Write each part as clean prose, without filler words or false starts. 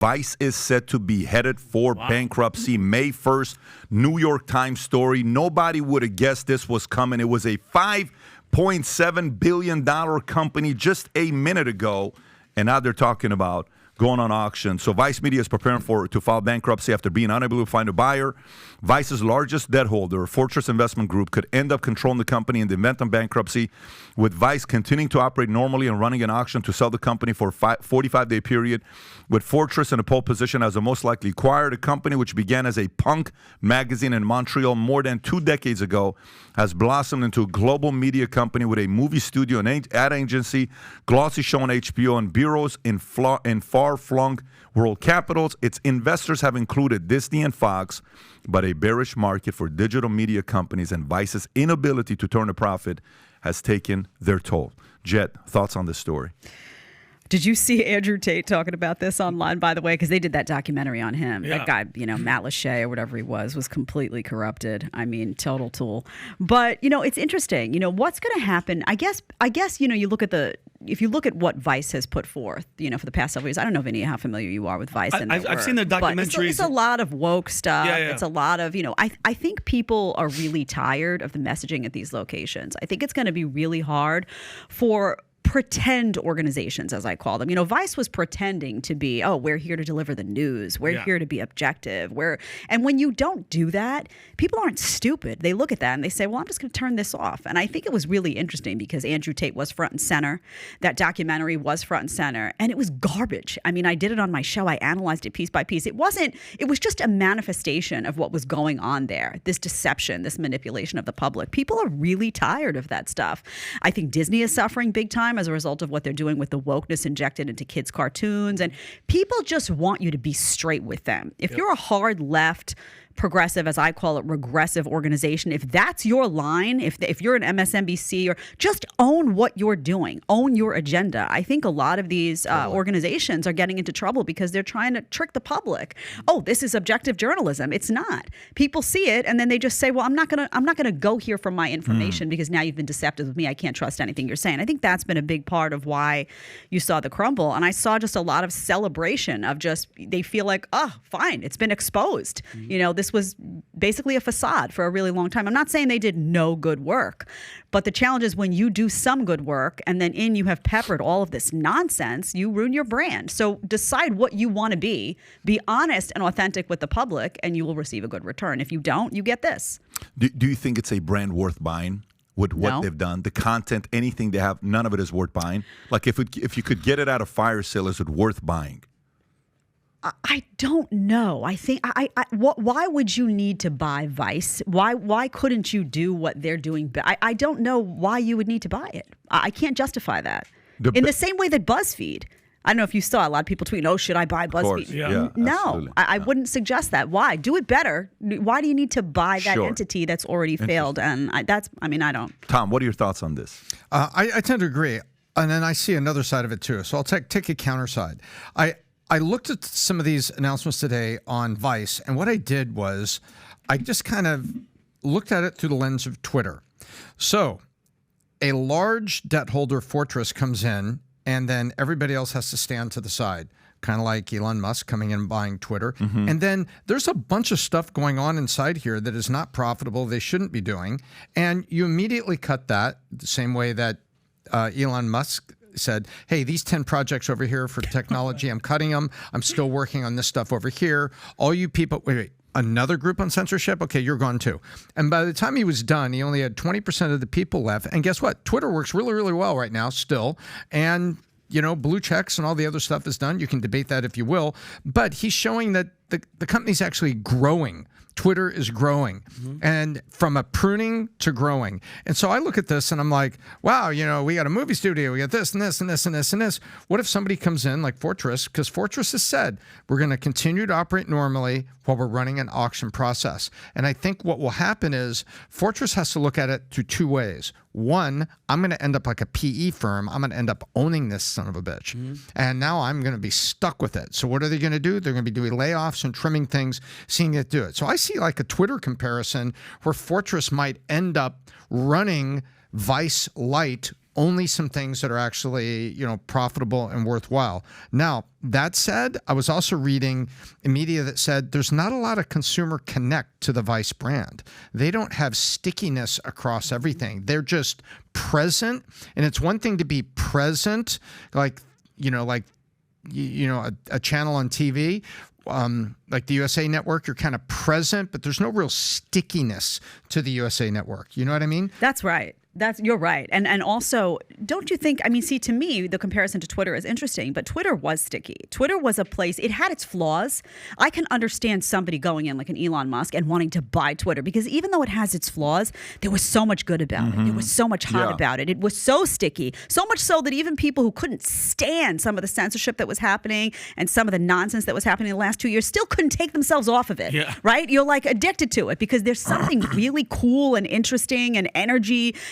Vice is set to be headed for bankruptcy May 1st. New York Times story. Nobody would have guessed this was coming. It was a $5.7 billion company just a minute ago, and now they're talking about going on auction. So Vice Media is preparing to file bankruptcy after being unable to find a buyer. Vice's largest debt holder, Fortress Investment Group, could end up controlling the company in the event of bankruptcy, with Vice continuing to operate normally and running an auction to sell the company for a 45-day period, with Fortress in a pole position as the most likely acquired. A company which began as a punk magazine in Montreal more than 2 decades ago has blossomed into a global media company with a movie studio, an ad agency, glossy show on HBO, and bureaus in far-flung world capitals. Its investors have included Disney and Fox, but a bearish market for digital media companies and Vice's inability to turn a profit has taken their toll. Jet, thoughts on this story? Did you see Andrew Tate talking about this online, by the way? Because they did that documentary on him. Yeah. That guy, Matt Lachey or whatever he was completely corrupted. I mean, total tool. But, it's interesting. What's going to happen? I guess, you look at if you look at what Vice has put forth, for the past several years, I don't know, Vinny, how familiar you are with Vice. I've seen the documentaries. It's a lot of woke stuff. Yeah. It's a lot of, I think people are really tired of the messaging at these locations. I think it's going to be really hard for pretend organizations, as I call them. Vice was pretending to be, we're here to deliver the news. We're here to be objective. And when you don't do that, people aren't stupid. They look at that and they say, well, I'm just going to turn this off. And I think it was really interesting because Andrew Tate was front and center. That documentary was front and center. And it was garbage. I mean, I did it on my show. I analyzed it piece by piece. It was just a manifestation of what was going on there. This deception, this manipulation of the public. People are really tired of that stuff. I think Disney is suffering big time as a result of what they're doing with the wokeness injected into kids' cartoons. And people just want you to be straight with them. If you're a hard left, progressive, as I call it, regressive organization, if that's your line, if you're an MSNBC, or just own what you're doing, own your agenda. I think a lot of these organizations are getting into trouble because they're trying to trick the public. Oh, this is objective journalism. It's not. People see it and then they just say, well, I'm not gonna go here for my information because now you've been deceptive with me. I can't trust anything you're saying. I think that's been a big part of why you saw the crumble. And I saw just a lot of celebration of just, they feel like, oh, fine, it's been exposed. This was basically a facade for a really long time. I'm not saying they did no good work, but the challenge is when you do some good work and then you have peppered all of this nonsense, you ruin your brand. So decide what you want to be honest and authentic with the public, and you will receive a good return. If you don't, you get this. Do you think it's a brand worth buying? With what they've done, the content, anything they have, none of it is worth buying? Like if you could get it at a fire sale, is it worth buying? I don't know. I think why would you need to buy Vice? Why couldn't you do what they're doing? I don't know why you would need to buy it. I can't justify that. In the same way that BuzzFeed. I don't know if you saw a lot of people tweeting, should I buy BuzzFeed? No, I wouldn't suggest that. Why? Do it better. Why do you need to buy that entity that's already failed? And I don't. Tom, what are your thoughts on this? I tend to agree. And then I see another side of it too. So I'll take a counter side. I looked at some of these announcements today on Vice, and what I did was I just kind of looked at it through the lens of Twitter. So a large debt holder, Fortress, comes in, and then everybody else has to stand to the side, kind of like Elon Musk coming in and buying Twitter. Mm-hmm. And then there's a bunch of stuff going on inside here that is not profitable, they shouldn't be doing, and you immediately cut that the same way that Elon Musk said, hey, these 10 projects over here for technology, I'm cutting them. I'm still working on this stuff over here. All you people, wait, another group on censorship? Okay, you're gone too. And by the time he was done, he only had 20% of the people left. And guess what? Twitter works really, really well right now still. And, blue checks and all the other stuff is done. You can debate that if you will. But he's showing that the company's actually growing. Twitter is growing, and from a pruning to growing. And so I look at this and I'm like, wow, we got a movie studio, we got this and this and this and this and this. What if somebody comes in like Fortress? Because Fortress has said, we're going to continue to operate normally while we're running an auction process. And I think what will happen is Fortress has to look at it through two ways. One, I'm going to end up like a PE firm. I'm going to end up owning this son of a bitch. And now I'm going to be stuck with it. So what are they going to do? They're going to be doing layoffs and trimming things, seeing it do it. So I see like a Twitter comparison where Fortress might end up running Vice Light only some things that are actually, profitable and worthwhile. Now, that said, I was also reading media that said there's not a lot of consumer connect to the Vice brand. They don't have stickiness across everything. They're just present. And it's one thing to be present, a channel on TV, like the USA Network, you're kind of present, but there's no real stickiness to the USA Network. You know what I mean? That's right. You're right. And also, don't you think, to me, the comparison to Twitter is interesting, but Twitter was sticky. Twitter was a place, it had its flaws. I can understand somebody going in like an Elon Musk and wanting to buy Twitter because even though it has its flaws, there was so much good about it. There was so much hot about it. It was so sticky, so much so that even people who couldn't stand some of the censorship that was happening and some of the nonsense that was happening in the last 2 years still couldn't take themselves off of it, right? You're like addicted to it because there's something really cool and interesting and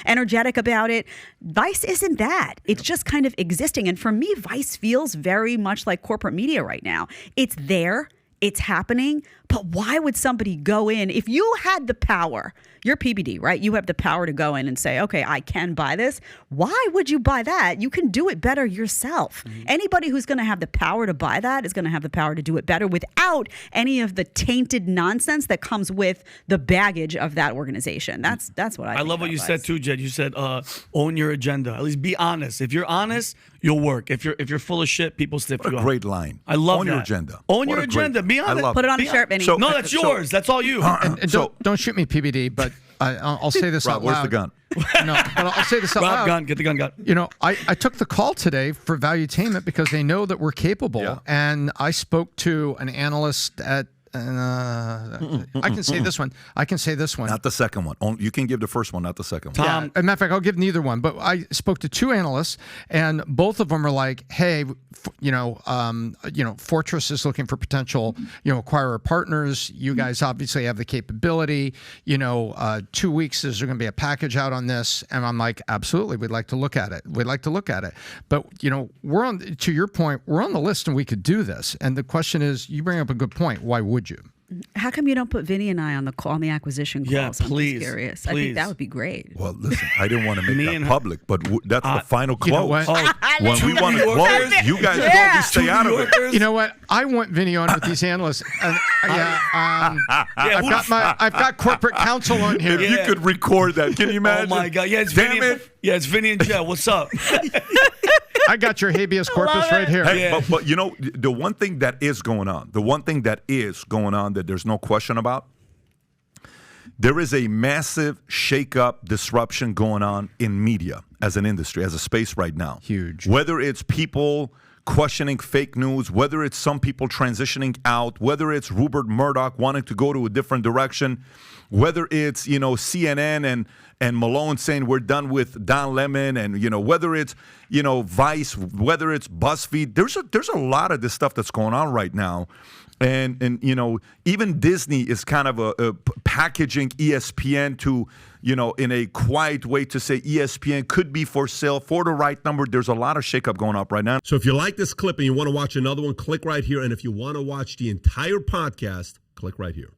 energetic about it. Vice isn't that. It's just kind of existing. And for me, Vice feels very much like corporate media right now. It's there. It's happening. But why would somebody go in? If you had the power, you're PBD, right? You have the power to go in and say, okay, I can buy this. Why would you buy that? You can do it better yourself. Anybody who's going to have the power to buy that is going to have the power to do it better without any of the tainted nonsense that comes with the baggage of that organization. That's what I think. I love what you said too, Jed. You said own your agenda. At least be honest. If you're honest, you'll work. If you're full of shit, people stiff you What a up. great line. I love Own that. your agenda. Own What your a great- agenda. Be honest. I love Put it on a Be shirt, Vinny. So- No, that's yours. That's all you. And don't shoot me, PBD, but I'll say this Rob, out where's loud. the gun? No, but I'll say this out Rob, loud. gun. Get the gun. Got. I took the call today for Valuetainment because they know that we're capable. Yeah. And I spoke to an analyst at I can say this one. Not the second one. You can give the first one, not the second one. Tom. As a matter of fact, I'll give neither one. But I spoke to two analysts, and both of them are like, "Hey, Fortress is looking for potential, acquirer partners. You guys obviously have the capability. 2 weeks is there going to be a package out on this?" And I'm like, "Absolutely, we'd like to look at it. But we're on. To your point, we're on the list, and we could do this. And the question is, you bring up a good point. Why would you?" How come you don't put Vinny and I on the call, on the acquisition calls? Yeah, I'm just please, curious. I please. think that would be great. Well, listen, I didn't want to make Me that and her- public, but that's the final close. You know what? When we want to New close, Yorkers? you guys Yeah. go, we stay out of it. You know what? I want Vinny on with these analysts. I've got corporate counsel on here. If you could record that, can you imagine? Oh my God! Yeah, it's Damn Vinny. it. Yeah, it's Vinny and Jed. What's up? I got your habeas corpus right here. Hey, Yeah. but the one thing that is going on, that there's no question about, there is a massive shakeup, disruption going on in media as an industry, as a space right now. Huge. Whether it's people questioning fake news, whether it's some people transitioning out, whether it's Rupert Murdoch wanting to go to a different direction, whether it's CNN and Malone saying we're done with Don Lemon, and whether it's Vice, whether it's BuzzFeed, there's a lot of this stuff that's going on right now. And even Disney is kind of a packaging ESPN to, in a quiet way to say ESPN could be for sale for the right number. There's a lot of shakeup going up right now. So if you like this clip and you want to watch another one, click right here. And if you want to watch the entire podcast, click right here.